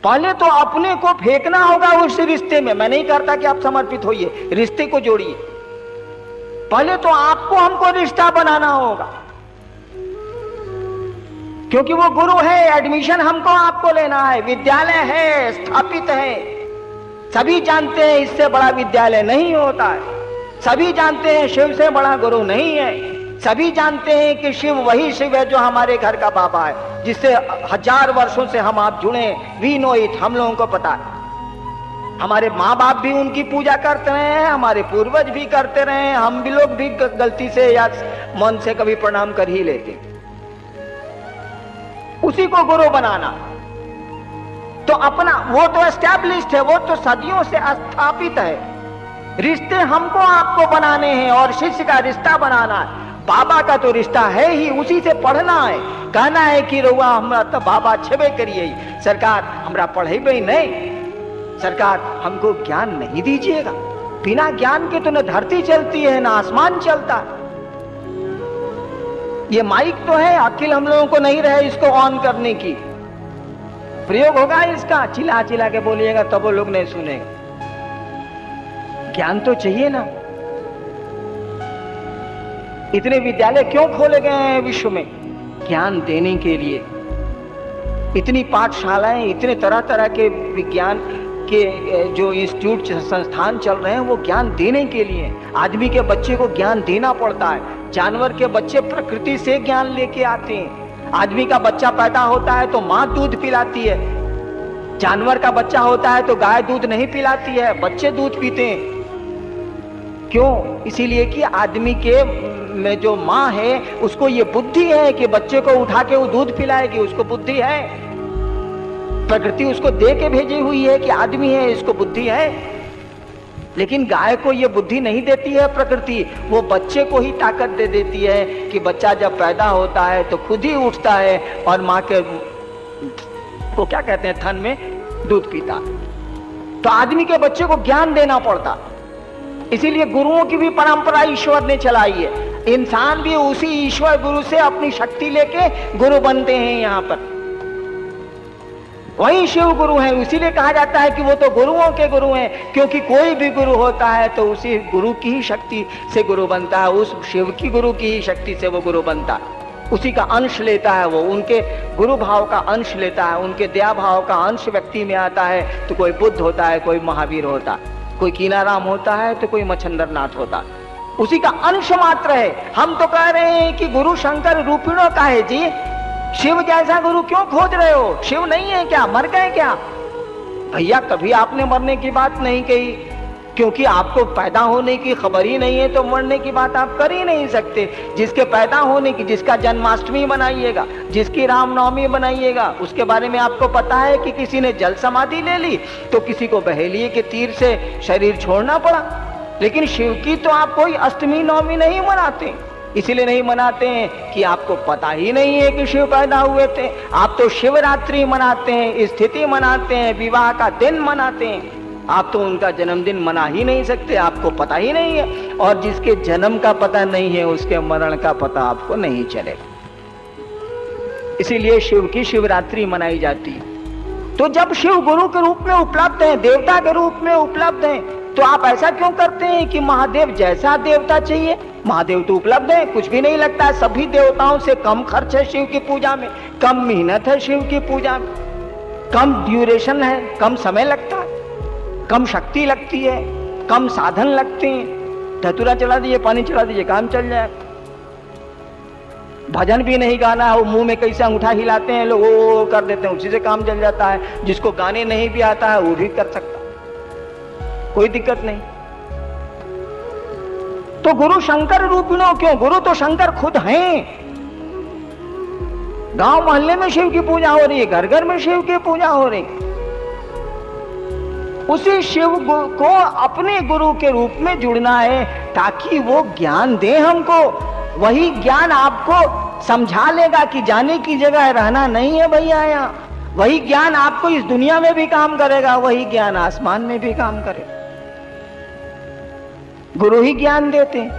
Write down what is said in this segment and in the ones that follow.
पहले तो अपने को फेंकना होगा उस रिश्ते में। मैं नहीं करता कि आप समर्पित होइए, रिश्ते को जोड़िए। पहले तो आपको हमको रिश्ता बनाना होगा, क्योंकि वो गुरु है। एडमिशन हमको आपको लेना है, विद्यालय है, स्थापित है। सभी जानते हैं इससे बड़ा विद्यालय नहीं होता है। सभी जानते हैं शिव से बड़ा गुरु नहीं है। सभी जानते हैं कि शिव वही शिव है जो हमारे घर का बाबा है, जिससे 1000 वर्षों से हम आप जुड़े। वी नो इट, हम लोगों को पता है। हमारे माँ बाप भी उनकी पूजा करते रहे हैं, हमारे पूर्वज भी करते रहे हैं, हम भी लोग भी गलती से या मन से कभी प्रणाम कर ही लेते। उसी को गुरु बनाना तो अपना, वो तो एस्टैब्लिश्ड है, वो तो सदियों से स्थापित है। रिश्ते हमको आपको बनाने हैं और शिष्य का रिश्ता बनाना है। बाबा का तो रिश्ता है ही, उसी से पढ़ना है। कहना है कि रउआ हमरा तो बाबा छेबे करिए, सरकार हमरा पढ़ेबे नहीं, सरकार हमको ज्ञान नहीं दीजिएगा। बिना ज्ञान के तो न धरती चलती है, न आसमान चलता है। ये माइक तो है, अकिल हम लोगों को नहीं रहे इसको ऑन करने की। प्रयोग होगा इसका, चिल्ला चिल्ला के बोलिएगा तब वो लोग नहीं सुनेगा। ज्ञान तो चाहिए ना। इतने विद्यालय क्यों खोले गए हैं विश्व में? ज्ञान देने के लिए। इतनी पाठशालाएं, इतने तरह तरह के विज्ञान के जो इंस्टीट्यूट संस्थान चल रहे हैं, वो ज्ञान देने के लिए। आदमी के बच्चे को ज्ञान देना पड़ता है। जानवर के बच्चे प्रकृति से ज्ञान लेके आते हैं। आदमी का बच्चा पैदा होता है तो माँ दूध पिलाती है, जानवर का बच्चा होता है तो गाय दूध नहीं पिलाती है, बच्चे दूध पीते हैं। क्यों? इसीलिए कि आदमी के में जो माँ है उसको ये बुद्धि है कि बच्चे को उठा के वो दूध पिलाएगी, उसको बुद्धि है। प्रकृति उसको दे के भेजी हुई है कि आदमी है, इसको बुद्धि है। लेकिन गाय को ये बुद्धि नहीं देती है प्रकृति, वो बच्चे को ही ताकत दे देती है कि बच्चा जब पैदा होता है तो खुद ही उठता है और माँ के वो क्या कहते हैं थन में दूध पीता। तो आदमी के बच्चे को ज्ञान देना पड़ता। इसीलिए गुरुओं की भी परंपरा ईश्वर ने चलाई है। इंसान भी उसी ईश्वर गुरु से अपनी शक्ति लेके गुरु बनते हैं। यहाँ पर वही शिव गुरु हैं। इसीलिए कहा जाता है कि वो तो गुरुओं के गुरु हैं, क्योंकि कोई भी गुरु होता है तो उसी गुरु की ही शक्ति से गुरु बनता है, उस शिव की गुरु की ही शक्ति से वो गुरु बनता है। उसी का अंश लेता है, वो उनके गुरु भाव का अंश लेता है, उनके दया भाव का अंश व्यक्ति में आता है। तो कोई बुद्ध होता है, कोई महावीर होता है, कोई कीनाराम होता है तो कोई मच्छंदरनाथ होता है। उसी का अंश मात्र है। हम तो कह रहे हैं कि गुरु शंकर रूपिणों का है जी। शिव जैसा गुरु क्यों खोज रहे हो? शिव नहीं है क्या? मर गए क्या? भैया कभी आपने मरने की बात नहीं कही, क्योंकि आपको पैदा होने की खबर ही नहीं है तो मरने की बात आप कर ही नहीं सकते। जिसके पैदा होने की, जिसका जन्माष्टमी बनाइएगा, जिसकी रामनवमी बनाइएगा, उसके बारे में आपको पता है कि किसी ने जल समाधि ले ली तो किसी को बहेलिए के तीर से शरीर छोड़ना पड़ा। लेकिन शिव की तो आप कोई अष्टमी नवमी नहीं मनाते। इसीलिए नहीं मनाते हैं कि आपको पता ही नहीं है कि शिव पैदा हुए थे। आप तो शिवरात्रि मनाते हैं, स्थिति मनाते हैं, विवाह का दिन मनाते हैं। आप तो उनका जन्मदिन मना ही नहीं सकते, आपको पता ही नहीं है। और जिसके जन्म का पता नहीं है उसके मरण का पता आपको नहीं चलेगा। इसीलिए शिव की शिवरात्रि मनाई जाती है। तो जब शिव गुरु के रूप में उपलब्ध हैं, देवता के रूप में उपलब्ध हैं, तो आप ऐसा क्यों करते हैं कि महादेव जैसा देवता चाहिए? महादेव तो उपलब्ध है, कुछ भी नहीं लगता है। सभी देवताओं से कम खर्च है शिव की पूजा में, कम मेहनत है शिव की पूजा में, कम ड्यूरेशन है, कम समय लगता है, कम शक्ति लगती है, कम साधन लगते हैं। धतूरा चला दीजिए, पानी चला दीजिए, काम चल जाए। भजन भी नहीं गाना है, वो मुंह में कैसे अंगूठा हिलाते हैं लोग, वो कर देते हैं, उसी से काम चल जाता है। जिसको गाने नहीं भी आता है वो भी कर सकता, कोई दिक्कत नहीं। तो गुरु शंकर रूपिणों क्यों? गुरु तो शंकर खुद हैं। गांव मोहल्ले में शिव की पूजा हो रही है, घर घर में शिव की पूजा हो रही। उसी शिव को अपने गुरु के रूप में जुड़ना है ताकि वो ज्ञान दे हमको। वही ज्ञान आपको समझा लेगा कि जाने की जगह रहना नहीं है भैया यहाँ। वही ज्ञान आपको इस दुनिया में भी काम करेगा, वही ज्ञान आसमान में भी काम करेगा। गुरु ही ज्ञान देते हैं।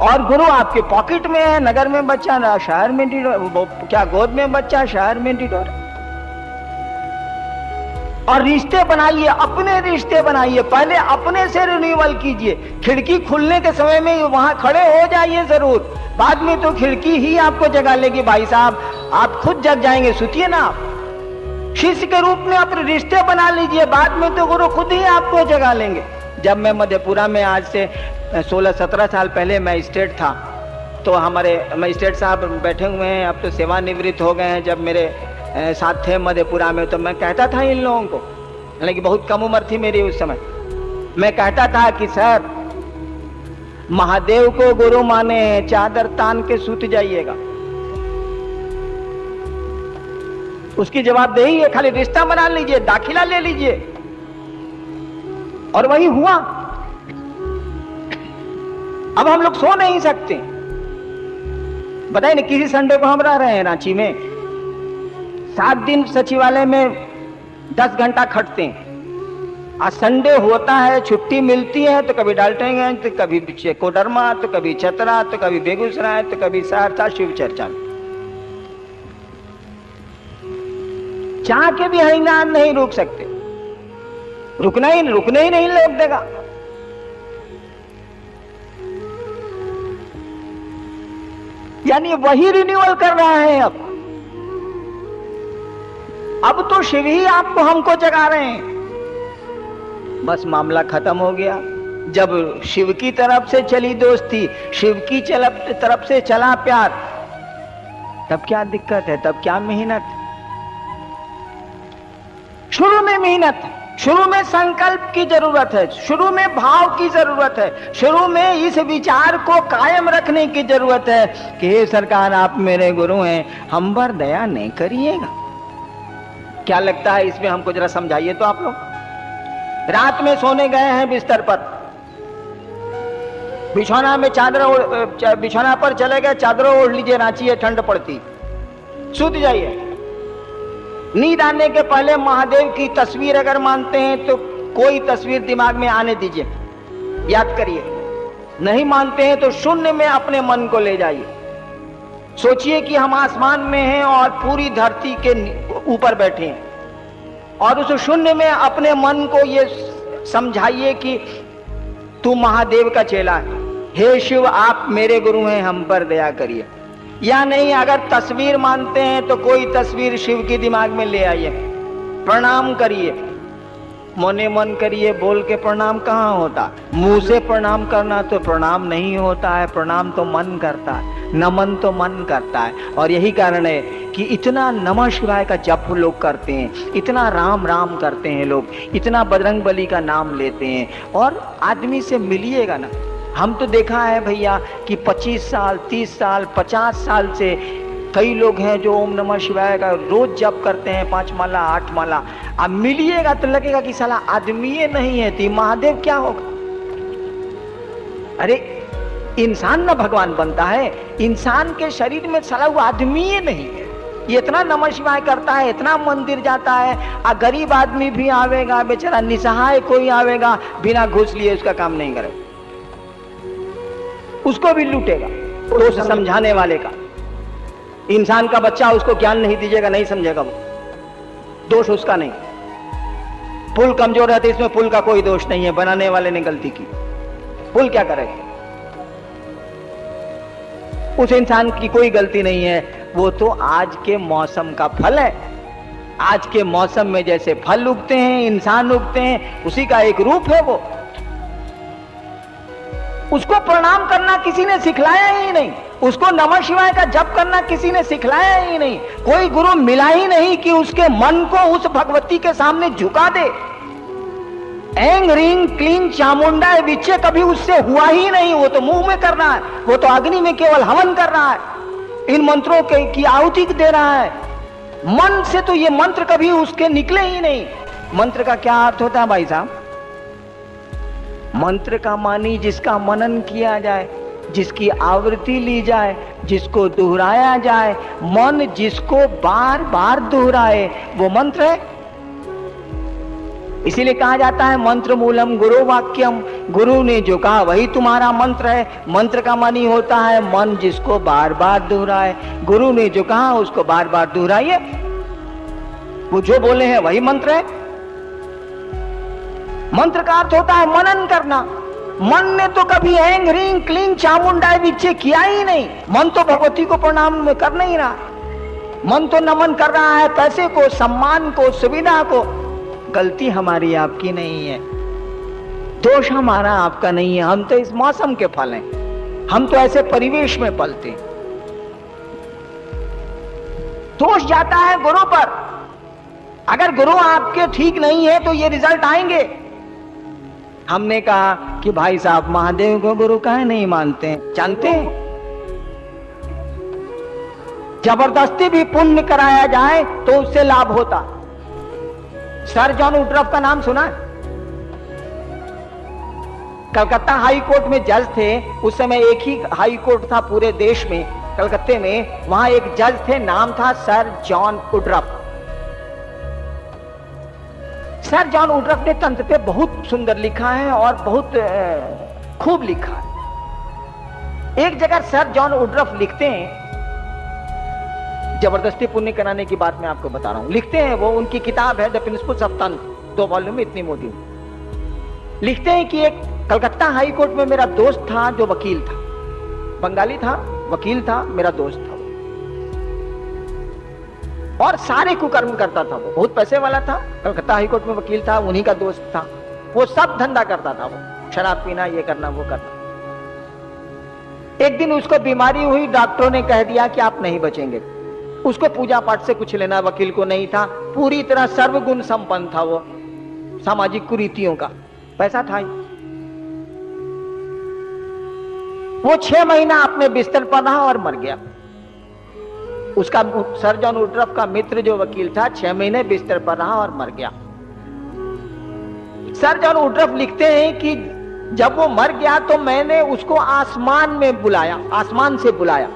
और गुरु आपके पॉकेट में है, नगर में बच्चा, शहर में क्या गोद में बच्चा, शहर में डिडोर। और रिश्ते बनाइए, अपने रिश्ते बनाइए, पहले अपने से रिन्यूअल कीजिए। खिड़की खुलने के समय में वहां खड़े हो जाइए जरूर, बाद में तो खिड़की ही आपको जगा लेगी। भाई साहब आप खुद जग जाएंगे, सुतिए ना आप। शिष्य के रूप में अपने रिश्ते बना लीजिए, बाद में तो गुरु खुद ही आपको जगा लेंगे। जब मैं मधेपुरा में आज से 16-17 साल पहले मजिस्ट्रेट था, तो हमारे मजिस्ट्रेट साहब बैठे हुए हैं, अब तो सेवानिवृत्त हो गए हैं। जब मेरे साथ थे मधेपुरा में, तो मैं कहता था इन लोगों को, हालांकि बहुत कम उम्र थी मेरी उस समय, मैं कहता था कि सर महादेव को गुरु माने, चादर तान के सूत जाइएगा। उसकी जवाबदेही है, खाली रिश्ता बना लीजिए, दाखिला ले लीजिए। और वही हुआ। अब हम लोग सो नहीं सकते। बताइए ना, किसी संडे को हम रह रहे हैं रांची में, 7 दिन सचिवालय में 10 घंटा खटते हैं। आज संडे होता है, छुट्टी मिलती है, तो कभी डाल्टनगंज, तो कभी कोडरमा, तो कभी चतरा, तो कभी बेगूसराय, तो कभी सहरसा शिव चर्चा में। चाह के भी हरिनाम नहीं रुक सकते, रुकने ही नहीं लोग देगा। यानी वही रिन्यूअल कर रहा है। अब तो शिव ही आपको हमको जगा रहे हैं। बस मामला खत्म हो गया। जब शिव की तरफ से चली दोस्ती, शिव की तरफ से चला प्यार, तब क्या दिक्कत है, तब क्या मेहनत। शुरू में मेहनत, शुरू में संकल्प की जरूरत है, शुरू में भाव की जरूरत है, शुरू में इस विचार को कायम रखने की जरूरत है कि हे सरकार आप मेरे गुरु हैं, हम पर दया नहीं करिएगा। क्या लगता है इसमें, हमको जरा समझाइए तो आप लोग। रात में सोने गए हैं बिस्तर पर, बिछौना में बिछौना पर चले गए, चादरों ओढ़ लीजिए, रांची है ठंड पड़ती, सूत जाइए। नींद आने के पहले महादेव की तस्वीर अगर मानते हैं तो कोई तस्वीर दिमाग में आने दीजिए, याद करिए। नहीं मानते हैं तो शून्य में अपने मन को ले जाइए। सोचिए कि हम आसमान में हैं और पूरी धरती के ऊपर बैठे हैं, और उस शून्य में अपने मन को ये समझाइए कि तू महादेव का चेला है, हे शिव आप मेरे गुरु हैं, हम पर दया करिए। या नहीं, अगर तस्वीर मानते हैं तो कोई तस्वीर शिव के दिमाग में ले आइए, प्रणाम करिए, मोने मन करिए। बोल के प्रणाम कहाँ होता, मुंह से प्रणाम करना तो प्रणाम नहीं होता है, प्रणाम तो मन करता है, नमन तो मन करता है। और यही कारण है कि इतना नमः शिवाय का जप लोग करते हैं, इतना राम राम करते हैं लोग, इतना बजरंग बली का नाम लेते हैं। और आदमी से मिलिएगा ना, हम तो देखा है भैया कि 25 साल 30 साल 50 साल से कई लोग हैं जो ओम नमः शिवाय का रोज जप करते हैं, 5 माला 8 माला। अब मिलिएगा तो लगेगा कि साला आदमी नहीं है, तो महादेव क्या होगा। अरे इंसान ना भगवान बनता है, इंसान के शरीर में साला वो आदमी नहीं है। ये इतना नमः शिवाय करता है, इतना मंदिर जाता है, आ गरीब आदमी भी आवेगा, बेचारा निसहाय कोई आवेगा, बिना घूस लिए उसका काम नहीं करेगा, उसको भी लूटेगा। तो उसे समझाने वाले का, इंसान का बच्चा उसको ज्ञान नहीं दीजिएगा, नहीं समझेगा वो, दोष उसका नहीं। पुल कमजोर है तो इसमें पुल का कोई दोष नहीं है, बनाने वाले ने गलती की, पुल क्या करेगा, उस इंसान की कोई गलती नहीं है। वो तो आज के मौसम का फल है। आज के मौसम में जैसे फल उगते हैं, इंसान उगते हैं, उसी का एक रूप है वो। उसको प्रणाम करना किसी ने सिखलाया ही नहीं, उसको नमः शिवाय का जप करना किसी ने सिखलाया ही नहीं। कोई गुरु मिला ही नहीं कि उसके मन को उस भगवती के सामने झुका दे। एंग रिंग क्लीन चामुंडा विचे कभी उससे हुआ ही नहीं। वो तो मुंह में कर रहा है, वो तो अग्नि में केवल हवन कर रहा है, इन मंत्रों की आहुति दे रहा है। मन से तो ये मंत्र कभी उसके निकले ही नहीं। मंत्र का क्या अर्थ होता है भाई साहब? मंत्र का मानी जिसका मनन किया जाए, जिसकी आवृत्ति ली जाए, जिसको दोहराया जाए, मन जिसको बार बार दोहराए, वो मंत्र है। इसीलिए कहा जाता है मंत्र मूलम गुरु वाक्यम, गुरु ने जो कहा वही तुम्हारा मंत्र है। मंत्र का मानी होता है मन जिसको बार बार दोहराए। गुरु ने जो कहा उसको बार बार दोहराइए, वो जो बोले हैं वही मंत्र है। मंत्र का अर्थ होता है मनन करना। मन ने तो कभी ऐंग ह्रीं क्लीं चामुंडाई विचे किया ही नहीं। मन तो भगवती को प्रणाम कर नहीं रहा, मन तो नमन कर रहा है पैसे को, सम्मान को, सुविधा को। गलती हमारी आपकी नहीं है, दोष हमारा आपका नहीं है। हम तो इस मौसम के फल हैं, हम तो ऐसे परिवेश में पलते हैं। दोष जाता है गुरु पर। अगर गुरु आपके ठीक नहीं है तो ये रिजल्ट आएंगे। हमने कहा कि भाई साहब महादेव को गुरु काहे नहीं मानते हैं? जानते हैं, जबरदस्ती भी पुण्य कराया जाए तो उससे लाभ होता। सर जॉन वुडरॉफ का नाम सुना है? कलकत्ता हाई कोर्ट में जज थे। उस समय एक ही हाई कोर्ट था पूरे देश में, कलकत्ते में। वहां एक जज थे, नाम था सर जॉन वुडरॉफ। सर जॉन वुडरॉफ ने तंत्र पे बहुत सुंदर लिखा है और बहुत खूब लिखा है। एक जगह सर जॉन वुडरॉफ लिखते हैं, जबरदस्ती पुण्य कराने की बात मैं आपको बता रहा हूं। लिखते हैं, वो उनकी किताब है द प्रिंसिपल्स ऑफ तंत्र, 2 वॉल्यूम में, इतनी मोटी। लिखते हैं कि एक कलकत्ता हाई कोर्ट में मेरा दोस्त था जो वकील था, बंगाली था, वकील था, मेरा दोस्त था और सारे कुकर्म करता था। वो बहुत पैसे वाला था, कलकत्ता हाई कोर्ट में वकील था, उन्हीं का दोस्त था। वो सब धंधा करता था, वो शराब पीना, ये करना, वो करना। एक दिन उसको बीमारी हुई, डॉक्टरों ने कह दिया कि आप नहीं बचेंगे। उसको पूजा पाठ से कुछ लेना वकील को नहीं था, पूरी तरह सर्वगुण संपन्न था वो, सामाजिक कुरीतियों का पैसा था ही। वो 6 महीना अपने बिस्तर पर रहा और मर गया। उसका सर जॉन वुडरॉफ का मित्र जो वकील था 6 महीने बिस्तर पर रहा और मर गया। सर जॉन वुडरॉफ लिखते हैं कि जब वो मर गया तो मैंने उसको आसमान में बुलाया, आसमान से बुलाया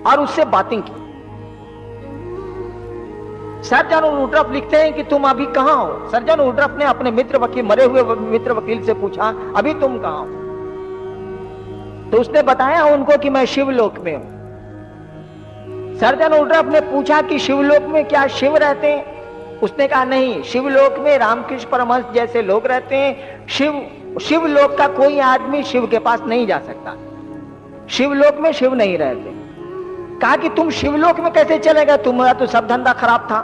और उससे बातें की। सर जॉन वुडरॉफ लिखते हैं कि तुम अभी कहां हो? सर जॉन वुडरॉफ ने अपने मित्र वकील, मरे हुए मित्र वकील से पूछा, अभी तुम कहां हो? तो उसने बताया उनको कि मैं शिवलोक में हूं। सर जॉन वुडरॉफ ने पूछा कि शिवलोक में क्या शिव रहते हैं? उसने कहा नहीं, शिवलोक में रामकृष्ण परमहंस जैसे लोग रहते हैं। शिवलोक का कोई आदमी शिव के पास नहीं जा सकता, शिवलोक में शिव नहीं रहते। कहा कि तुम शिवलोक में कैसे चले गए? तुम्हारा तो सब धंधा खराब था।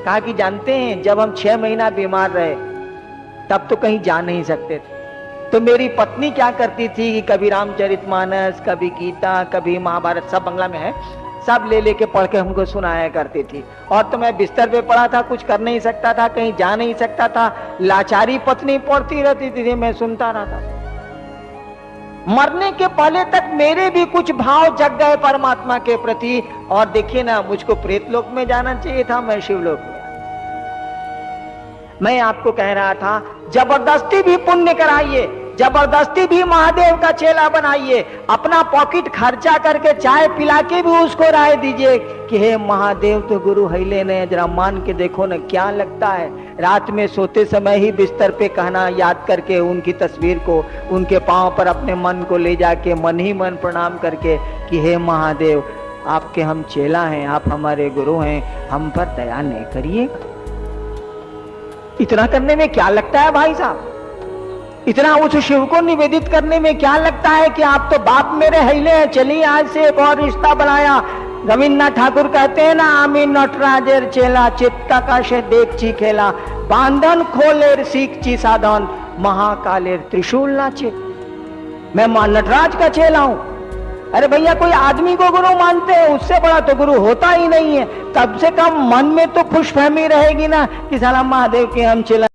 कहा कि जानते हैं, जब हम 6 महीना बीमार रहे तब तो कहीं जा नहीं सकते थे, तो मेरी पत्नी क्या करती थी कि कभी रामचरितमानस, कभी गीता, कभी महाभारत, सब बंगला में है, सब ले लेके पढ़ के हमको सुनाया करती थी। और तो मैं बिस्तर पे पड़ा था, कुछ कर नहीं सकता था, कहीं जा नहीं सकता था। लाचारी पत्नी पढ़ती रहती थी, मैं सुनता रहता। मरने के पहले तक मेरे भी कुछ भाव जग गए परमात्मा के प्रति। और देखिए ना, मुझको प्रेतलोक में जाना चाहिए था, मैं शिवलोक में। मैं आपको कह रहा था, जबरदस्ती भी पुण्य कराइए, जबरदस्ती भी महादेव का चेला बनाइए, अपना पॉकेट खर्चा करके चाय पिला के भी उसको राय दीजिए कि हे महादेव तो गुरु हैले ने, जरा मान के देखो ना क्या लगता है। रात में सोते समय ही बिस्तर पे कहना, याद करके उनकी तस्वीर को, उनके पांव पर अपने मन को ले जाके मन ही मन प्रणाम करके कि हे महादेव, आपके हम चेला हैं, आप हमारे गुरु हैं, हम पर दया नहीं करिएगा। इतना करने में क्या लगता है भाई साहब? इतना उस शिव को निवेदित करने में क्या लगता है कि आप तो बाप मेरे हैले हैं, चलिए आज से एक और रिश्ता बनाया। रविन्द्रनाथ ठाकुर कहते हैं ना, आमी नटराजेर चेला, चित्ता का से देख ची खेला, बांधन खोलेर सीख ची साधन, महाकालेर त्रिशूल नाचे। मैं नटराज का चेला हूं। अरे भैया, कोई आदमी को गुरु मानते हैं, उससे बड़ा तो गुरु होता ही नहीं है। कम से कम मन में तो खुशफहमी रहेगी ना कि साला महादेव के हम चेला।